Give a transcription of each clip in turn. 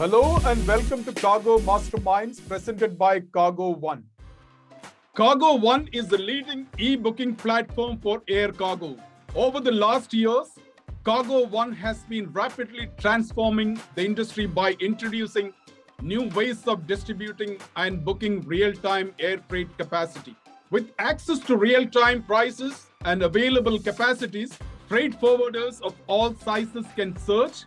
Hello and welcome to Cargo Masterminds presented by cargo.one. Cargo.one is the leading e-booking platform for air cargo. Over the last years, cargo.one has been rapidly transforming the industry by introducing new ways of distributing and booking real-time air freight capacity. With access to real-time prices and available capacities, freight forwarders of all sizes can search,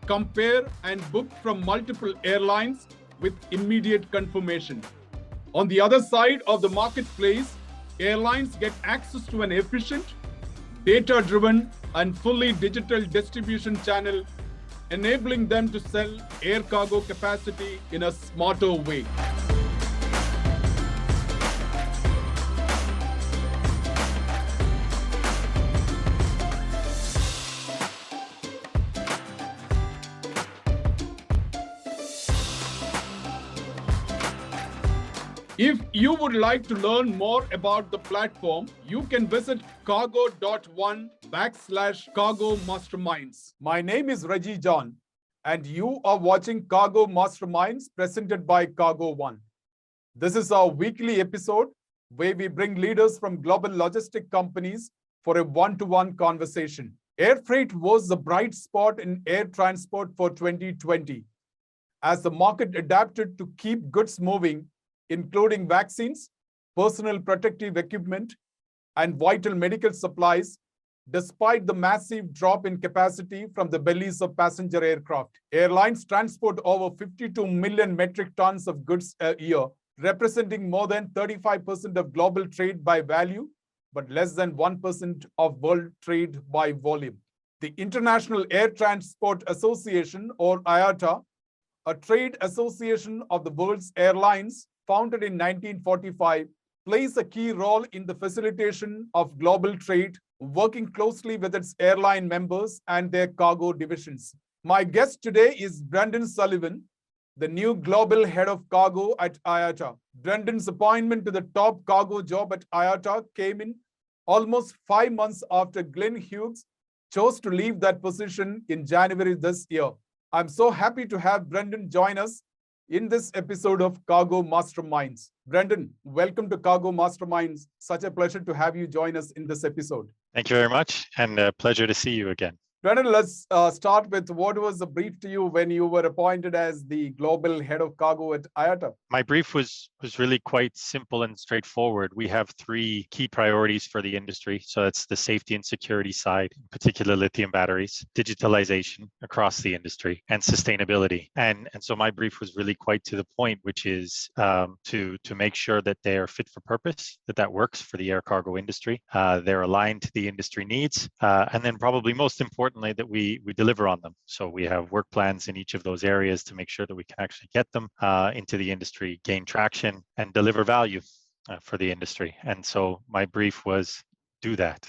compare, and book from multiple airlines with immediate confirmation. On the other side of the marketplace, airlines get access to an efficient, data-driven, and fully digital distribution channel, enabling them to sell air cargo capacity in a smarter way. If you would like to learn more about the platform, you can visit cargo.one/cargo masterminds. My name is Reggie John, and you are watching Cargo Masterminds presented by cargo.one. This is our weekly episode where we bring leaders from global logistic companies for a one-to-one conversation. Air freight was the bright spot in air transport for 2020 as the market adapted to keep goods moving, including vaccines, personal protective equipment, and vital medical supplies, despite the massive drop in capacity from the bellies of passenger aircraft. Airlines transport over 52 million metric tons of goods a year, representing more than 35% of global trade by value, but less than 1% of world trade by volume. The International Air Transport Association, or IATA, a trade association of the world's airlines, founded in 1945, plays a key role in the facilitation of global trade, working closely with its airline members and their cargo divisions. My guest today is Brendan Sullivan, the new global head of cargo at IATA. Brendan's appointment to the top cargo job at IATA came in almost 5 months after Glenn Hughes chose to leave that position in January this year. I'm so happy to have Brendan join us in this episode of Cargo Masterminds. Brendan, welcome to Cargo Masterminds. Such a pleasure to have you join us in this episode. Thank you very much, and a pleasure to see you again. Brendan, let's start with what was the brief to you when you were appointed as the global head of cargo at IATA? My brief was really quite simple and straightforward. We have 3 key priorities for the industry. So that's the safety and security side, in particular lithium batteries, digitalization across the industry, and sustainability. And so my brief was really quite to the point, which is to make sure that they are fit for purpose, that works for the air cargo industry. They're aligned to the industry needs, and then probably most importantly, that we deliver on them. So we have work plans in each of those areas to make sure that we can actually get them into the industry, gain traction, and deliver value for the industry. And so my brief was do that.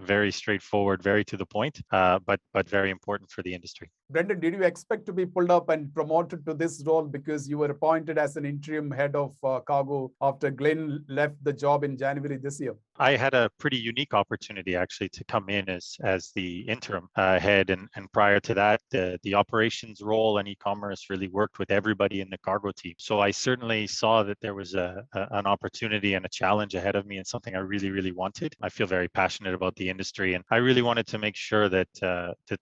Very straightforward, very to the point, but very important for the industry. Brendan, did you expect to be pulled up and promoted to this role because you were appointed as an interim head of cargo after Glenn left the job in January this year? I had a pretty unique opportunity actually to come in as the interim head, and prior to that, the operations role and e-commerce really worked with everybody in the cargo team. So I certainly saw that there was an opportunity and a challenge ahead of me, and something I really wanted. I feel very passionate about the industry, and I really wanted to make sure that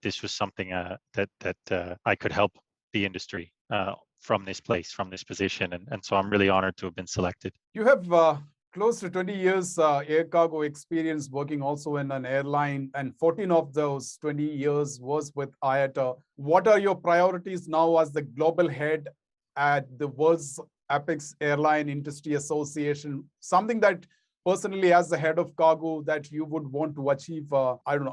this was something that I could help the industry from this place, from this position, and so I'm really honored to have been selected. You have close to 20 years air cargo experience working also in an airline, and 14 of those 20 years was with IATA. What are your priorities now as the global head at the world's apex airline industry association? Something that personally, as the head of cargo, that you would want to achieve,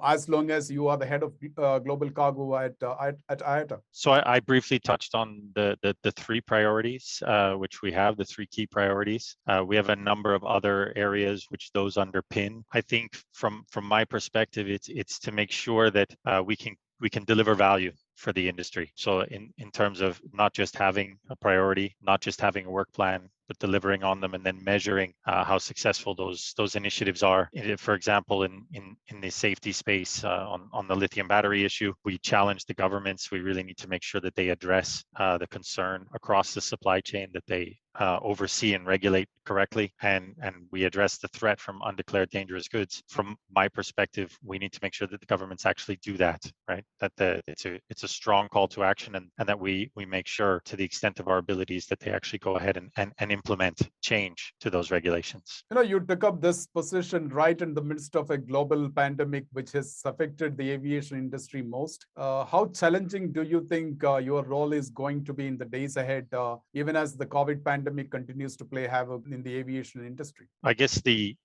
as long as you are the head of global cargo at IATA? So I briefly touched on the 3 priorities, which we have, the 3 key priorities. We have a number of other areas which those underpin. I think from my perspective, it's to make sure that we can deliver value for the industry. So in terms of not just having a priority, not just having a work plan, but delivering on them and then measuring how successful those initiatives are. For example, in the safety space on the lithium battery issue, we challenge the governments. We really need to make sure that they address the concern across the supply chain, that they oversee and regulate correctly, and we address the threat from undeclared dangerous goods. From my perspective, we need to make sure that the governments actually do that, right? That it's a strong call to action, and that we make sure, to the extent of our abilities, that they actually go ahead and implement change to those regulations. You took up this position right in the midst of a global pandemic which has affected the aviation industry most. How challenging do you think your role is going to be in the days ahead, even as the COVID pandemic continues to play havoc in the aviation industry? I guess the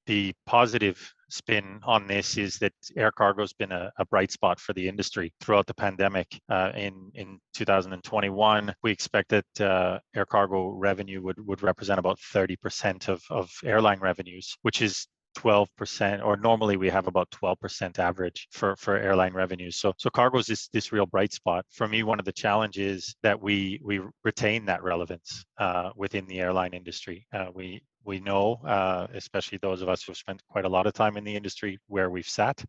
positive spin on this is that air cargo has been a bright spot for the industry throughout the pandemic. In 2021, we expect that air cargo revenue would represent about 30% of airline revenues, which is 12%, or normally we have about 12% average for airline revenues. So cargo is this real bright spot. For me, one of the challenges that we retain that relevance within the airline industry. We know, especially those of us who've spent quite a lot of time in the industry, where we've sat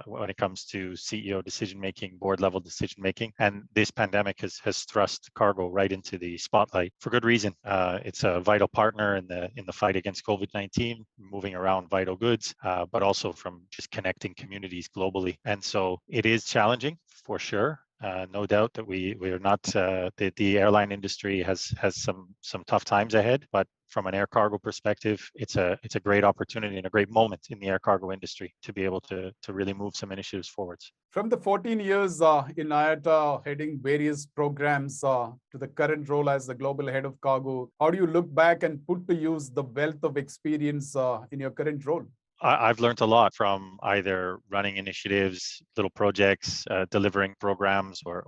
when it comes to CEO decision-making, board-level decision-making. And this pandemic has thrust cargo right into the spotlight for good reason. It's a vital partner in the fight against COVID-19, moving around vital goods, but also from just connecting communities globally. And so it is challenging, for sure. No doubt that we are not, the airline industry has some tough times ahead, but from an air cargo perspective, it's a great opportunity and a great moment in the air cargo industry to be able to really move some initiatives forwards. From the 14 years in IATA, heading various programs, to the current role as the global head of cargo, how do you look back and put to use the wealth of experience in your current role? I've learned a lot from either running initiatives, little projects, delivering programs, or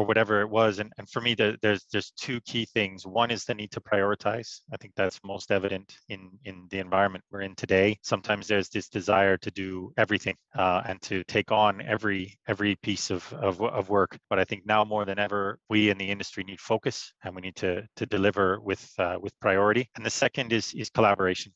whatever it was. And for me, there's two key things. One is the need to prioritize. I think that's most evident in the environment we're in today. Sometimes there's this desire to do everything and to take on every piece of work. But I think now more than ever, we in the industry need focus, and we need to deliver with priority. And the second is collaboration.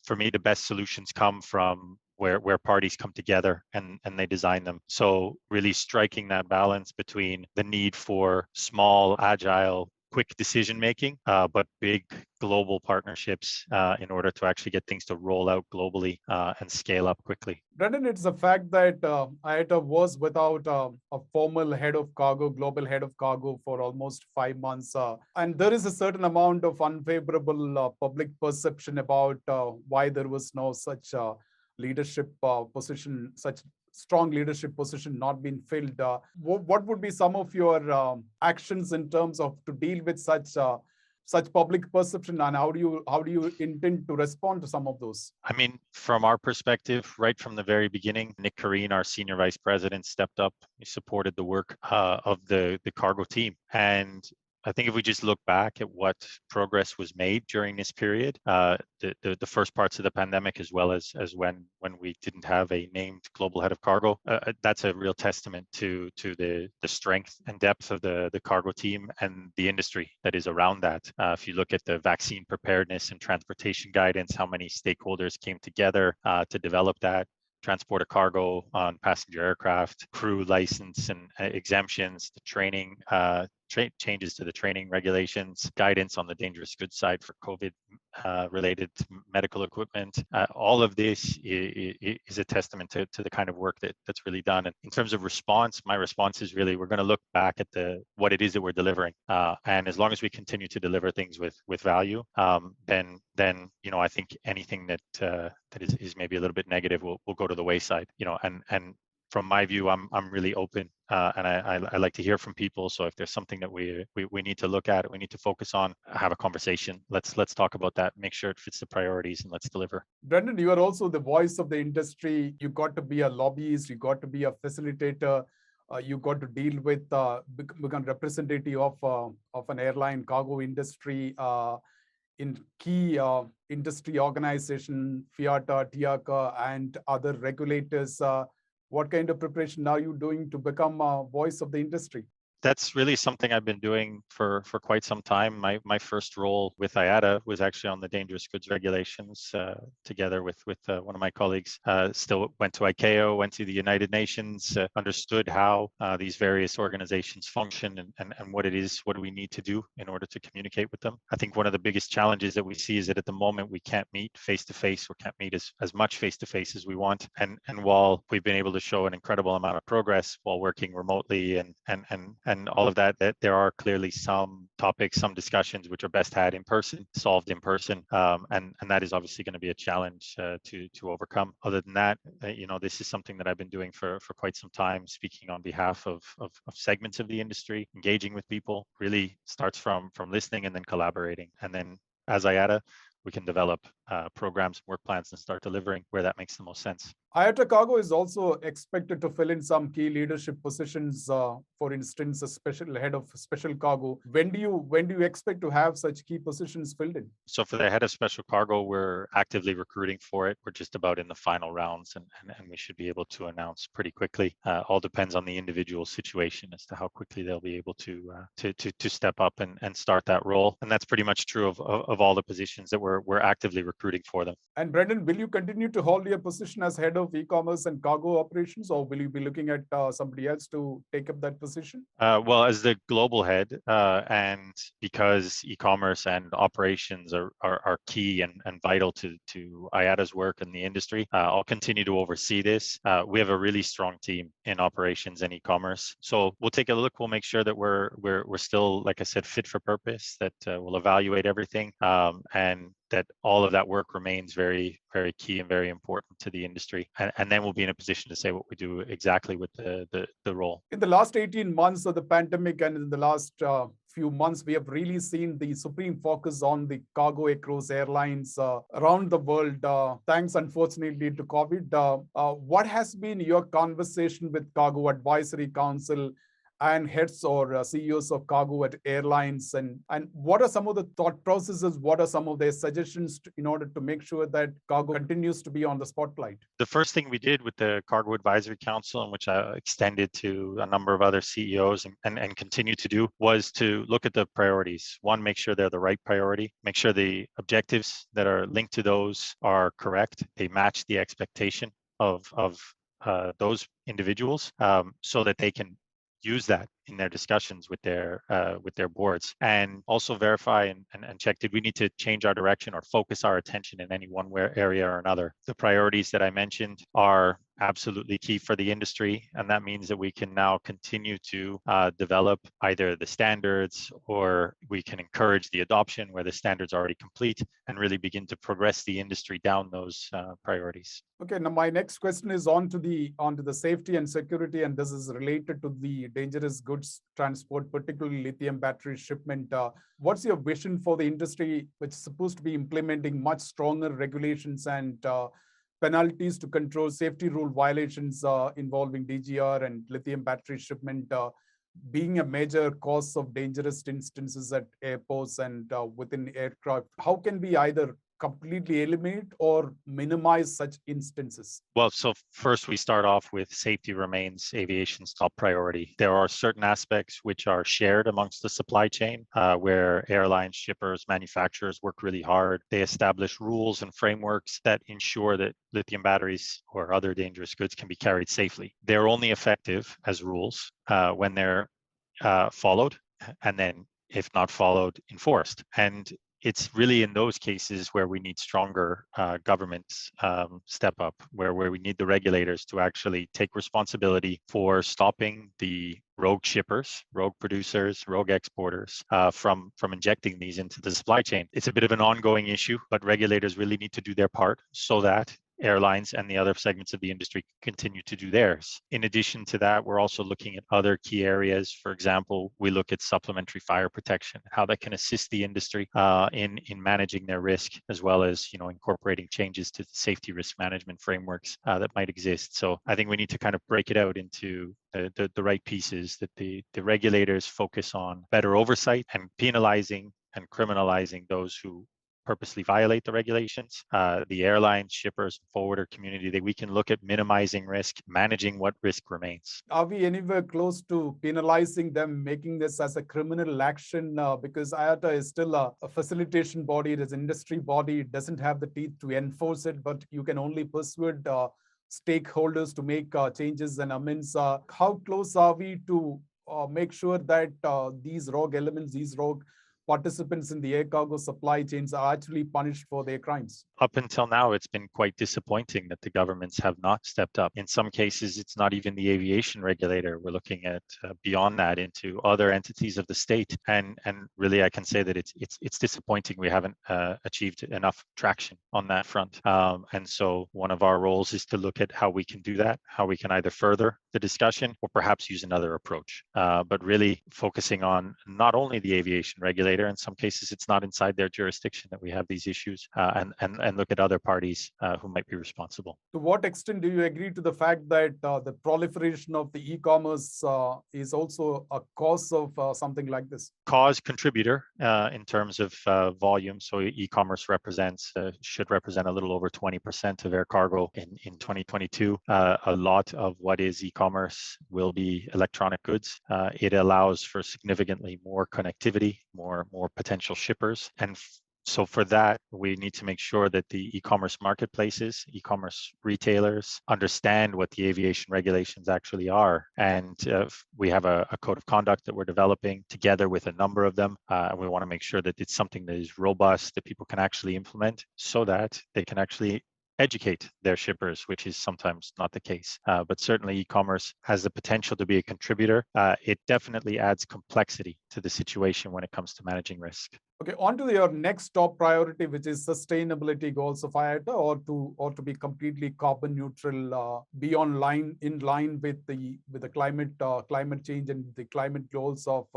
For me, the best solutions come from where parties come together and they design them. So really striking that balance between the need for small, agile, quick decision making, but big global partnerships in order to actually get things to roll out globally and scale up quickly. Brendan, it's a fact that IATA was without a formal head of cargo, global head of cargo, for almost 5 months. And there is a certain amount of unfavorable public perception about why there was no such leadership position, such strong leadership position not being filled. What would be some of your actions in terms of to deal with such public perception, and how do you intend to respond to some of those? I mean, from our perspective, right from the very beginning, Nick Kareen, our senior vice president, stepped up. He supported the work of the cargo team. And I think if we just look back at what progress was made during this period, the first parts of the pandemic, as well as when we didn't have a named global head of cargo, that's a real testament to the strength and depth of the cargo team and the industry that is around that. If you look at the vaccine preparedness and transportation guidance, how many stakeholders came together to develop that. Transport of cargo on passenger aircraft, crew license and exemptions, the training, changes to the training regulations, guidance on the dangerous goods side for COVID related medical equipment. All of this is a testament to the kind of work that's really done. And in terms of response, my response is really, we're going to look back at what it is that we're delivering. And as long as we continue to deliver things with value, then I think anything that is maybe a little bit negative will go to the wayside. And from my view, I'm really open, and I like to hear from people. So if there's something that we need to look at, we need to focus on, have a conversation. Let's talk about that. Make sure it fits the priorities, and let's deliver. Brendan, you are also the voice of the industry. You got to be a lobbyist. You got to be a facilitator. You got to deal with become representative of an airline cargo industry in key industry organization, IATA, TIACA, and other regulators. What kind of preparation are you doing to become a voice of the industry? That's really something I've been doing for quite some time. My first role with IATA was actually on the dangerous goods regulations, together with one of my colleagues. Still went to ICAO, went to the United Nations, understood how these various organizations function and what it is, what do we need to do in order to communicate with them. I think one of the biggest challenges that we see is that at the moment we can't meet face to face, or can't meet as much face to face as we want. And while we've been able to show an incredible amount of progress while working remotely and all of that, that there are clearly some topics, some discussions which are best had in person, solved in person, and that is obviously going to be a challenge to overcome. Other than that, this is something that I've been doing for quite some time, speaking on behalf of segments of the industry, engaging with people. Really starts from listening and then collaborating, and then as IATA, we can develop programs, work plans, and start delivering where that makes the most sense. IATA Cargo is also expected to fill in some key leadership positions. For instance, a special head of special cargo. When do you expect to have such key positions filled in? So for the head of special cargo, we're actively recruiting for it. We're just about in the final rounds, and we should be able to announce pretty quickly. All depends on the individual situation as to how quickly they'll be able to step up and start that role. And that's pretty much true of all the positions that we're actively recruiting for them. And Brendan, will you continue to hold your position as head of e-commerce and cargo operations, or will you be looking at somebody else to take up that position? Well, as the global head, and because e-commerce and operations are key and vital to IATA's work in the industry, I'll continue to oversee this. We have a really strong team in operations and e-commerce, so we'll take a look. We'll make sure that we're still, like I said, fit for purpose. That we'll evaluate everything, and that all of that work remains very, very key and very important to the industry. And then we'll be in a position to say what we do exactly with the role. In the last 18 months of the pandemic and in the last few months, we have really seen the supreme focus on the cargo across airlines around the world, thanks unfortunately to COVID. What has been your conversation with Cargo Advisory Council and heads or CEOs of cargo at airlines, and what are some of the thought processes? What are some of their suggestions in order to make sure that cargo continues to be on the spotlight? The first thing we did with the Cargo Advisory Council, and which I extended to a number of other CEOs and continue to do, was to look at the priorities. One, make sure they're the right priority, make sure the objectives that are linked to those are correct, they match the expectation of those individuals, so that they can use that in their discussions with their boards, and also verify and check, did we need to change our direction or focus our attention in any one area or another. The priorities that I mentioned are absolutely key for the industry, and that means that we can now continue to develop either the standards, or we can encourage the adoption where the standards are already complete, and really begin to progress the industry down those priorities. Okay, now my next question is on to the safety and security, and this is related to the dangerous goods transport, particularly lithium battery shipment. What's your vision for the industry, which is supposed to be implementing much stronger regulations and penalties to control safety rule violations involving DGR and lithium battery shipment being a major cause of dangerous instances at airports and within aircraft? How can we either completely eliminate or minimize such instances? Well, so first we start off with safety remains aviation's top priority. There are certain aspects which are shared amongst the supply chain, where airlines, shippers, manufacturers work really hard. They establish rules and frameworks that ensure that lithium batteries or other dangerous goods can be carried safely. They're only effective as rules when they're followed, and then if not followed, enforced. And it's really in those cases where we need stronger governments step up, where we need the regulators to actually take responsibility for stopping the rogue shippers, rogue producers, rogue exporters from injecting these into the supply chain. It's a bit of an ongoing issue, but regulators really need to do their part so that airlines and the other segments of the industry continue to do theirs. In addition to that, we're also looking at other key areas. For example, we look at supplementary fire protection, how that can assist the industry in managing their risk, as well as incorporating changes to the safety risk management frameworks that might exist. So I think we need to kind of break it out into the right pieces, that the regulators focus on better oversight and penalizing and criminalizing those who purposely violate the regulations. The airlines, shippers, forwarder community, we can look at minimizing risk, managing what risk remains. Are we anywhere close to penalizing them, making this as a criminal action? Because IATA is still a facilitation body, it is an industry body, it doesn't have the teeth to enforce it, but you can only persuade stakeholders to make changes and amends. How close are we to make sure that these rogue elements, these rogue participants in the air cargo supply chains are actually punished for their crimes? Up until now, it's been quite disappointing that the governments have not stepped up. In some cases, it's not even the aviation regulator. We're looking at beyond that into other entities of the state, and really, I can say that it's disappointing. We haven't achieved enough traction on that front, and so one of our roles is to look at how we can do that, how we can either further the discussion or perhaps use another approach. But really focusing on not only the aviation regulator. In some cases, it's not inside their jurisdiction that we have these issues, and look at other parties who might be responsible. To what extent do you agree to the fact that the proliferation of the e-commerce is also a cause of something like this? Cause contributor in terms of volume. So e-commerce should represent a little over 20% of air cargo in 2022. A lot of what is e-commerce will be electronic goods. It allows for significantly more connectivity, more potential shippers, and so for that, we need to make sure that the e-commerce marketplaces, e-commerce retailers understand what the aviation regulations actually are. And we have a code of conduct that we're developing together with a number of them. And we want to make sure that it's something that is robust, that people can actually implement so that they can actually educate their shippers, which is sometimes not the case. But certainly e-commerce has the potential to be a contributor. It definitely adds complexity to the situation when it comes to managing risk. Okay, on to your next top priority, which is sustainability goals of IATA, or to be completely carbon neutral, in line with the climate change and the climate goals of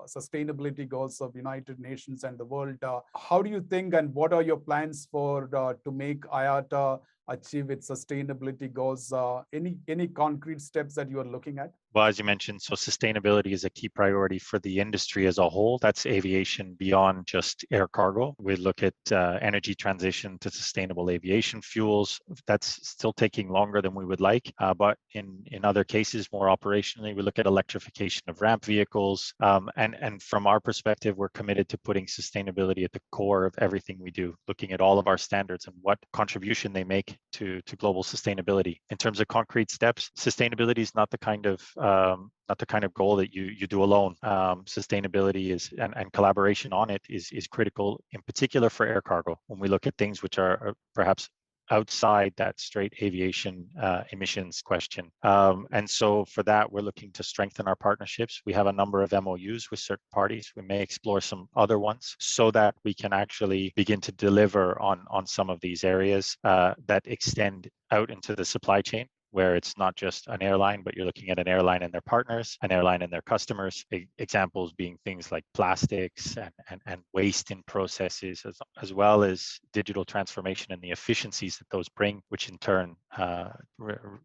sustainability goals of United Nations and the world. How do you think, and what are your plans for to make IATA achieve its sustainability goals? Any concrete steps that you are looking at? Well, as you mentioned, so sustainability is a key priority for the industry as a whole. That's aviation beyond just air cargo. We look at energy transition to sustainable aviation fuels. That's still taking longer than we would like, but in other cases, more operationally, we look at electrification of ramp vehicles. And from our perspective, we're committed to putting sustainability at the core of everything we do, looking at all of our standards and what contribution they make to global sustainability. In terms of concrete steps, sustainability is not the kind of goal that you do alone. Sustainability is and collaboration on it is critical, in particular for air cargo. When we look at things which are perhaps outside that straight aviation emissions question. And so for that, we're looking to strengthen our partnerships. We have a number of MOUs with certain parties. We may explore some other ones so that we can actually begin to deliver on some of these areas that extend out into the supply chain, where it's not just an airline, but you're looking at an airline and their partners, an airline and their customers. Examples being things like plastics and waste in processes, as well as digital transformation and the efficiencies that those bring, which in turn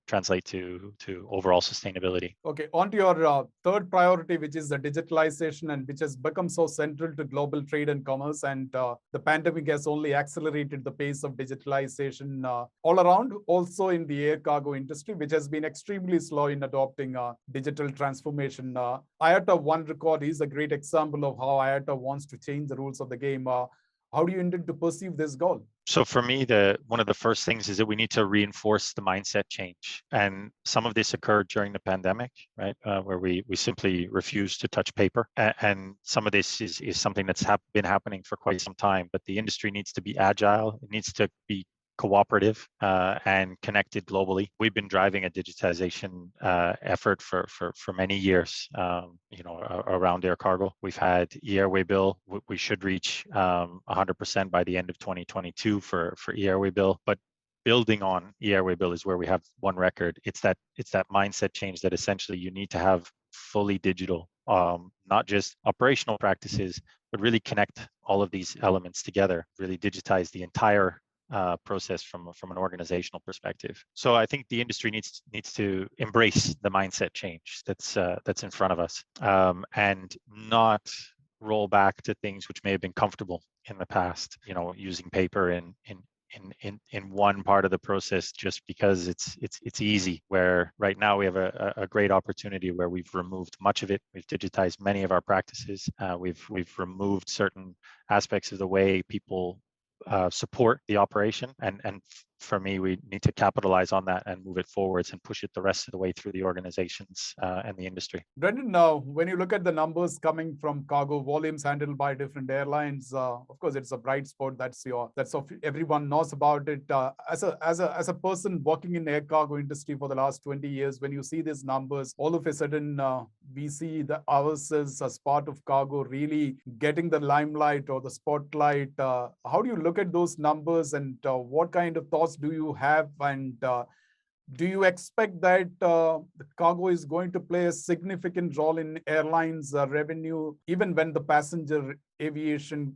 translate to overall sustainability. Okay, on to your third priority, which is the digitalization, and which has become so central to global trade and commerce. And the pandemic has only accelerated the pace of digitalization all around, also in the air cargo industry, which has been extremely slow in adopting digital transformation. IATA One Record is a great example of how IATA wants to change the rules of the game. How do you intend to pursue this goal? So for me, one of the first things is that we need to reinforce the mindset change. And some of this occurred during the pandemic, right, where we simply refused to touch paper. And some of this is something that's been happening for quite some time. But the industry needs to be agile. It needs to be cooperative and connected globally. We've been driving a digitization effort for many years, around air cargo. We've had e-airway bill. We should reach 100% by the end of 2022 for e-airway bill. But building on e-airway bill is where we have one record. It's that mindset change that essentially you need to have fully digital, not just operational practices, but really connect all of these elements together, really digitize the entire process from an organizational perspective. So I think the industry needs to embrace the mindset change that's in front of us, and not roll back to things which may have been comfortable in the past, using paper in one part of the process just because it's easy, where right now we have a great opportunity where we've removed much of it. We've digitized many of our practices. We've removed certain aspects of the way people support the operation, and for me, we need to capitalize on that and move it forwards and push it the rest of the way through the organizations and the industry. Brendan, now, when you look at the numbers coming from cargo volumes handled by different airlines, of course, it's a bright spot. Everyone knows about it. As a person working in air cargo industry for the last 20 years, when you see these numbers, all of a sudden we see ourselves as part of cargo really getting the limelight or the spotlight. How do you look at those numbers, and what kind of thoughts do you have, and do you expect that the cargo is going to play a significant role in airlines revenue even when the passenger aviation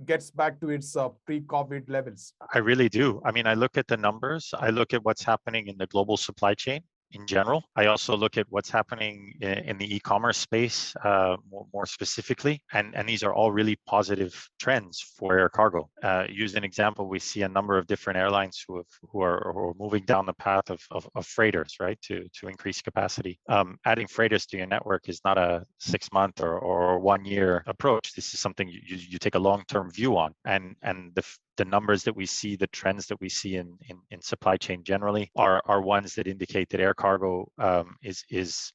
gets back to its pre-COVID levels? I really do. I mean, I look at the numbers, I look at what's happening in the global supply chain in general. I also look at what's happening in the e-commerce space more specifically, and these are all really positive trends for air cargo. Use an example, we see a number of different airlines who are moving down the path of freighters, right, to increase capacity. Adding freighters to your network is not a 6-month or 1 year approach. This is something you take a long-term view on, and the numbers that we see, the trends that we see in supply chain generally are ones that indicate that air cargo is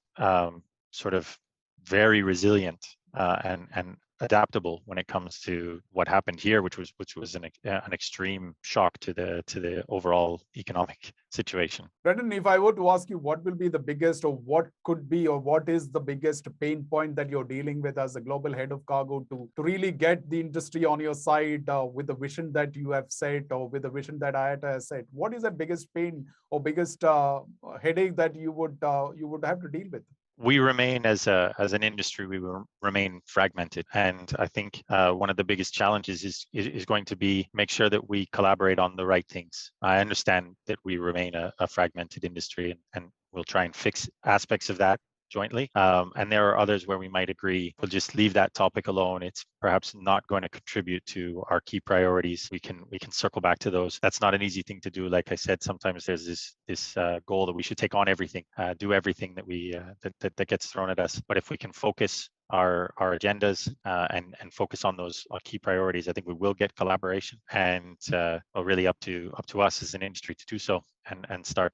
sort of very resilient and adaptable when it comes to what happened here, which was an extreme shock to the overall economic situation. Brendan, if I were to ask you what will be the biggest, or what could be, or what is the biggest pain point that you're dealing with as a global head of cargo to really get the industry on your side with the vision that you have set, or with the vision that IATA has set, what is the biggest pain or biggest headache that you would have to deal with? We remain as an industry, we remain fragmented, and I think one of the biggest challenges is going to be make sure that we collaborate on the right things. I understand that we remain a fragmented industry, and we'll try and fix aspects of that jointly. And there are others where we might agree, we'll just leave that topic alone. It's perhaps not going to contribute to our key priorities. We can circle back to those. That's not an easy thing to do. Like I said, sometimes there's this goal that we should take on everything, do everything that we that gets thrown at us. But if we can focus our agendas and focus on those key priorities, I think we will get collaboration, and really up to us as an industry to do so, and start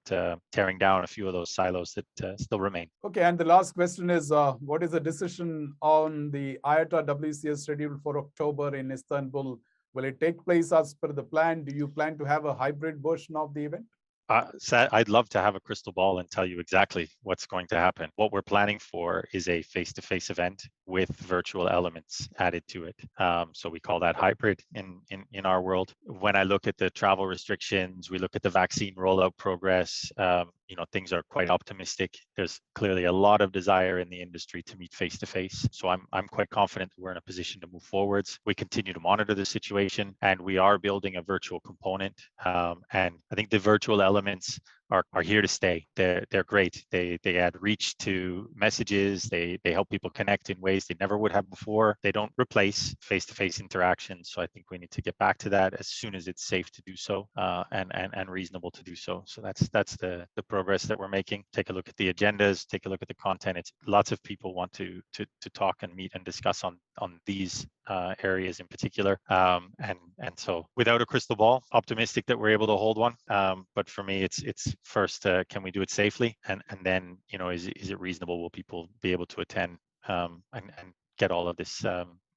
tearing down a few of those silos that still remain. Okay, and the last question is, what is the decision on the IATA WCS scheduled for October in Istanbul? Will it take place as per the plan? Do you plan to have a hybrid version of the event? I'd love to have a crystal ball and tell you exactly what's going to happen. What we're planning for is a face-to-face event with virtual elements added to it. So we call that hybrid in our world. When I look at the travel restrictions, we look at the vaccine rollout progress, things are quite optimistic. There's clearly a lot of desire in the industry to meet face-to-face. So I'm quite confident that we're in a position to move forwards. We continue to monitor the situation, and we are building a virtual component. And I think the virtual elements are here to stay. They're great. They add reach to messages. They help people connect in ways they never would have before. They don't replace face-to-face interactions. So I think we need to get back to that as soon as it's safe to do so, and reasonable to do so. So that's the progress that we're making. Take a look at the agendas. Take a look at the content. It's lots of people want to talk and meet and discuss on these areas in particular. And so without a crystal ball, optimistic that we're able to hold one. But for me, it's first, can we do it safely? And then, is it reasonable? Will people be able to attend and get all of this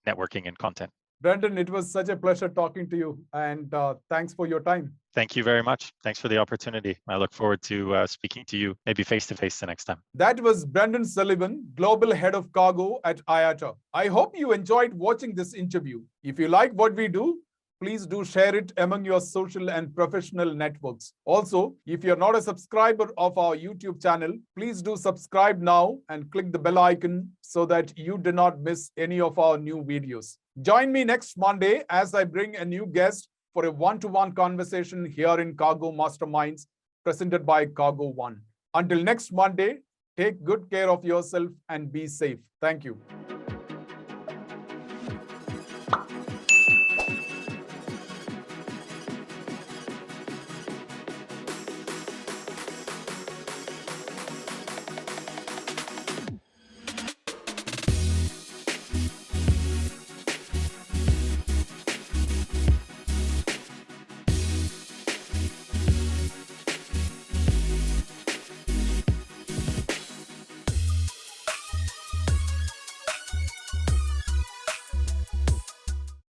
networking and content? Brendan, it was such a pleasure talking to you, and thanks for your time. Thank you very much. Thanks for the opportunity. I look forward to speaking to you, maybe face-to-face the next time. That was Brendan Sullivan, Global Head of Cargo at IATA. I hope you enjoyed watching this interview. If you like what we do, please do share it among your social and professional networks. Also, if you're not a subscriber of our YouTube channel, please do subscribe now and click the bell icon so that you do not miss any of our new videos. Join me next Monday as I bring a new guest for a one-to-one conversation here in Cargo Masterminds, presented by cargo.one. Until next Monday, take good care of yourself and be safe. Thank you.